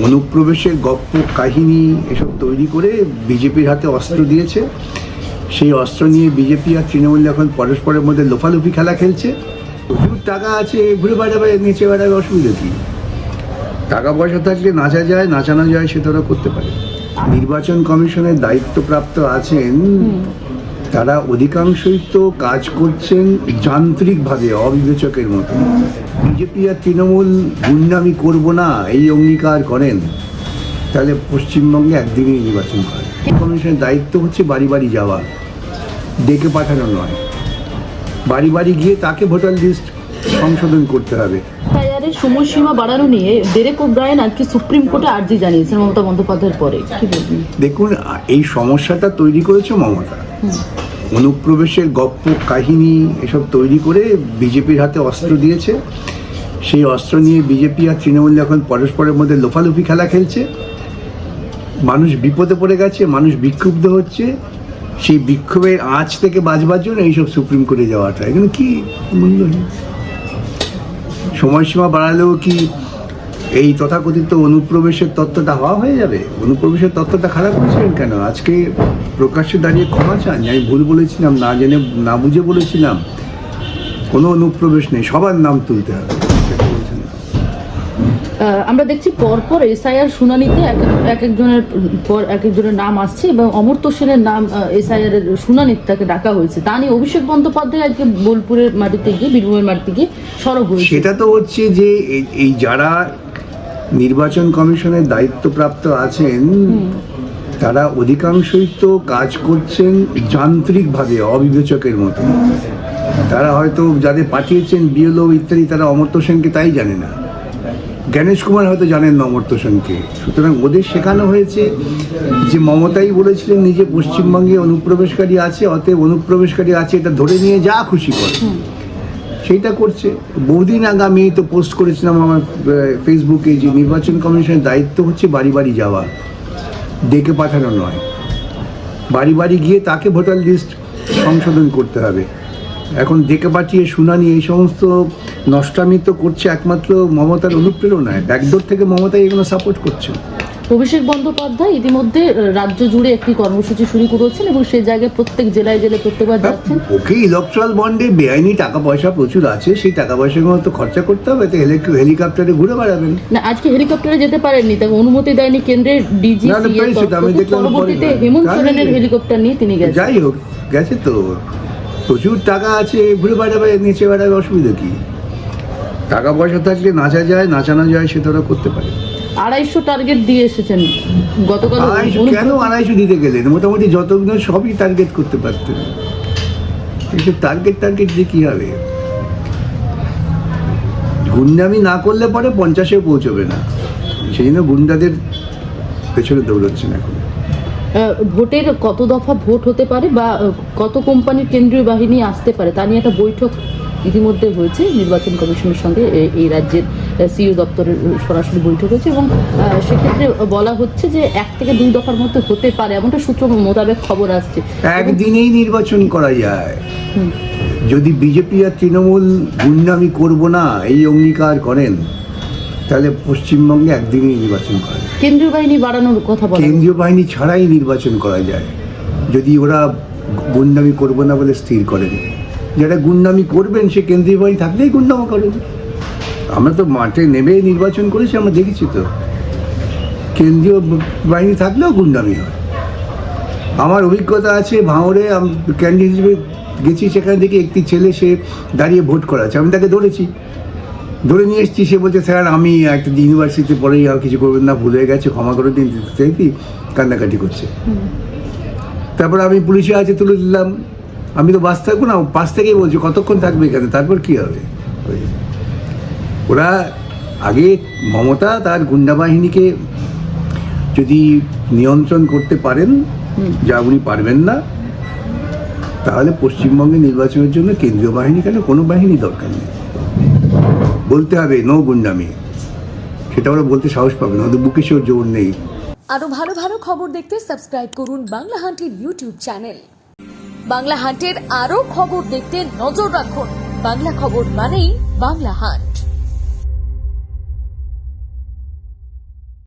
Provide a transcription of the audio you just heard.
অনুপ্রবেশের গপ্প কাহিনী এসব তৈরি করে বিজেপির হাতে অস্ত্র দিয়েছে। সেই অস্ত্র নিয়ে বিজেপি আর তৃণমূল এখন পরস্পরের মধ্যে লোফালুফি খেলা খেলছে। প্রচুর টাকা আছে, ঘুরে বেড়াবে, নেচে বেড়াবে, অসুবিধা কী? টাকা পয়সা থাকলে নাচা যায়, নাচানো যায়, সে তারা করতে পারে। নির্বাচন কমিশনের দায়িত্বপ্রাপ্ত আছেন তারা অধিকাংশই তো কাজ করছেন যান্ত্রিকভাবে, অবিবেচকের মতো। বিজেপি আর তৃণমূল গুন্ডামি করব না এই অঙ্গীকার করেন, তাহলে পশ্চিমবঙ্গে একদিনই নির্বাচন করে। কমিশনের দায়িত্ব হচ্ছে বাড়ি বাড়ি যাওয়া, ডেকে পাঠানো নয়। বাড়ি বাড়ি গিয়ে তাকে ভোটার লিস্ট সংশোধন করতে হবে। এসআইআরের সময়সীমা বাড়ানো নিয়ে ডেরেক ওব্রায়েন আজকে সুপ্রিম কোর্টে আর্জি জানিয়েছেন মমতা বন্দ্যোপাধ্যায়ের পরে। কি বলবেন? দেখুন, এই সমস্যাটা তৈরি করেছে মমতা। অনুপ্রবেশের গপ্প কাহিনী এসব তৈরি করে বিজেপির হাতে অস্ত্র দিয়েছে। সেই অস্ত্র নিয়ে বিজেপি আর তৃণমূল এখন পরস্পরের মধ্যে লোফালুফি খেলা খেলছে। মানুষ বিপদে পড়ে গেছে, মানুষ বিক্ষুব্ধ হচ্ছে। সেই বিক্ষোভের আঁচ থেকে বাঁচবার জন্য এইসব সুপ্রিম কোর্টে যাওয়াটা এখানে কি মূল্যহীন। সময়সীমা বাড়ালেও কি এই তথাকথিত অনুপ্রবেশের তত্ত্বটা হওয়া হয়ে যাবে? অনুপ্রবেশের তত্ত্বটা খারাপ করেছিলেন কেন? আজকে প্রকাশ্যে দাঁড়িয়ে ক্ষমা চান, আমি ভুল বলেছিলাম, না জেনে না বুঝে বলেছিলাম। কোনো অনুপ্রবেশ নেই, সবার নাম তুলতে হবে। আমরা দেখছি পরপর এসআইআর শুনানিতে এক একজনের নাম আসছে এবং অমর্ত্য সেনের নাম এসআইআর এর শুনানিতে তাকে ডাকা হয়েছে। তা নিয়ে অভিষেক বন্দ্যোপাধ্যায় আজকে বোলপুরের মাটিতে গিয়ে, বীরভূমের মাটিতে গিয়ে সরব হয়েছে। সেটা তো হচ্ছে যে এই যারা নির্বাচন কমিশনের দায়িত্বপ্রাপ্ত আছেন তারা অধিকাংশই তো কাজ করছেন যান্ত্রিকভাবে, অবিবেচকের মতো। তারা হয়তো যাদের পাঠিয়েছেন বিএলও ইত্যাদি, তারা অমর্ত্য সেনকে তাই জানে না। গণেশ কুমার হয়তো জানেন না অমর্ত্য সেনকে। সুতরাং ওদের শেখানো হয়েছে যে মমতাই বলেছিলেন নিজে পশ্চিমবঙ্গে অনুপ্রবেশকারী আছে, অতএব অনুপ্রবেশকারী আছে, এটা ধরে নিয়ে যা খুশি করে সেইটা করছে। বহুদিন আগে আমি তো পোস্ট করেছিলাম আমার ফেসবুকে যে নির্বাচন কমিশনের দায়িত্ব হচ্ছে বাড়ি বাড়ি যাওয়া, ডেকে পাঠানো নয়। বাড়ি বাড়ি গিয়ে তাকে ভোটার লিস্ট সংশোধন করতে হবে। এখন ডেকে পাঠিয়ে শুনানি, এই সমস্ত নষ্টামি তো করছে একমাত্র মমতার অনুপ্রেরণায়। ব্যাকডোর থেকে মমতাই এগুলো সাপোর্ট করছে। অভিষেক বন্দ্যোপাধ্যায় ইতিমধ্যে রাজ্য জুড়ে একটি কর্মসূচি শুরু করেছেন এবং সেই জায়গায় প্রত্যেক জেলায় জেলায় প্রত্যেকবার যাচ্ছেন। ওকে ইলেকট্রাল বন্ডে বেআইনি টাকা পয়সা প্রচুর আছে, সেই টাকা পয়সাগুলো তো খরচা করতে হবে। তো হেলিকপ্টারে ঘুরে বেড়াবেন না, আজকে হেলিকপ্টারে যেতে পারেননি, তাকে অনুমতি দেয়নি কেন্দ্রের ডিজি। পরবর্তীতে হেমন্ত সোরেনের হেলিকপ্টার নিয়ে তিনি গেছেন। যাই হোক, গেছে তো, প্রচুর টাকা আছে, ঘুরে বেড়াবে, নেচে বেড়াবে, অসুবিধা কি? টাকা পয়সা থাকলে নাচা যায়, নাচানো যায়, সে তারা করতে পারে। 250 টার্গেট দিয়ে এসেছেন গতকাল। কেন 250 দিতে গেলেন? মোটামুটি যতগুলো সবই টার্গেট করতে পারতেন। এইসব টার্গেট দিয়ে কি হবে? গুন্ডামি না করলে পরে 50-এ পৌঁছবে না, সেই জন্য গুন্ডাদের পেছনে দৌড়চ্ছেন এখন। ভোটের কত দফা ভোট হতে পারে বা কত কোম্পানির কেন্দ্রীয় বাহিনী আসতে পারে তা নিয়ে একটা বৈঠক ইতিমধ্যে হয়েছে নির্বাচন কমিশনের সঙ্গে। এই রাজ্যের সিইও দপ্তরের সরাসরি বৈঠক হয়েছে এবং সেক্ষেত্রে বলা হচ্ছে যে 1 থেকে 2 দফার মধ্যে হতে পারে, এমনটা সূত্র মোতাবেক খবর আসছে। একদিনেই নির্বাচন করা যায় যদি বিজেপি আর তৃণমূল গুন্ডামি করব না এই অঙ্গীকার করেন, তাহলে পশ্চিমবঙ্গে একদিনই নির্বাচন করে। কেন্দ্রীয় বাহিনী বাড়ানোর কথা বলে, কেন্দ্রীয় বাহিনী ছাড়াই নির্বাচন করা যায় যদি ওরা গুন্ডামি করবো না বলে স্থির করেন। যারা গুন্ডামি করবেন সে কেন্দ্রীয় বাহিনী থাকলেই গুন্ডামি করেন। আমরা তো মাঠে নেমে নির্বাচন করেছি, আমরা দেখেছি তো। কেন্দ্রীয় বাহিনী থাকলেও গুন্ডামি হয়। আমার অভিজ্ঞতা আছে, ভাঙড়ে ক্যান্ডিডেট হিসেবে গেছি, সেখানে দেখি একটি ছেলে সে দাঁড়িয়ে ভোট করাচ্ছে। আমি তাকে ধরে নিয়ে এসেছি। সে বলছে, স্যার আমি একটা ইউনিভার্সিটিতে পড়েই আর কিছু করবেন না, ভুলে গেছে, ক্ষমা করে দিন, কান্নাকাটি করছে। তারপর আমি পুলিশে আছে তুলে দিলাম। আমি তো বাস থাকবো না, পাশ থেকেই বলছি কতক্ষণ থাকবে এখানে, তারপর কি হবে? ওরা আগে মমতা তার গুন্ডা বাহিনীকে যদি নিয়ন্ত্রণ করতে পারেন, যা উনি পারবেন না, তাহলে পশ্চিমবঙ্গে নির্বাচনের জন্য কেন্দ্রীয় বাহিনী কেন, কোনো বাহিনী দরকার নেই। বলতে হবে নো গুন্ডামি, সেটা ওরা বলতে সাহস পাবে না, ওদের বুকে সেও জোর নেই। আরো ভালো ভালো খবর দেখতে সাবস্ক্রাইব করুন বাংলা হান্টের ইউটিউব চ্যানেল। বাংলা হান্টের আরো খবর দেখতে নজর রাখুন। বাংলা খবর মানেই বাংলা হান্ট।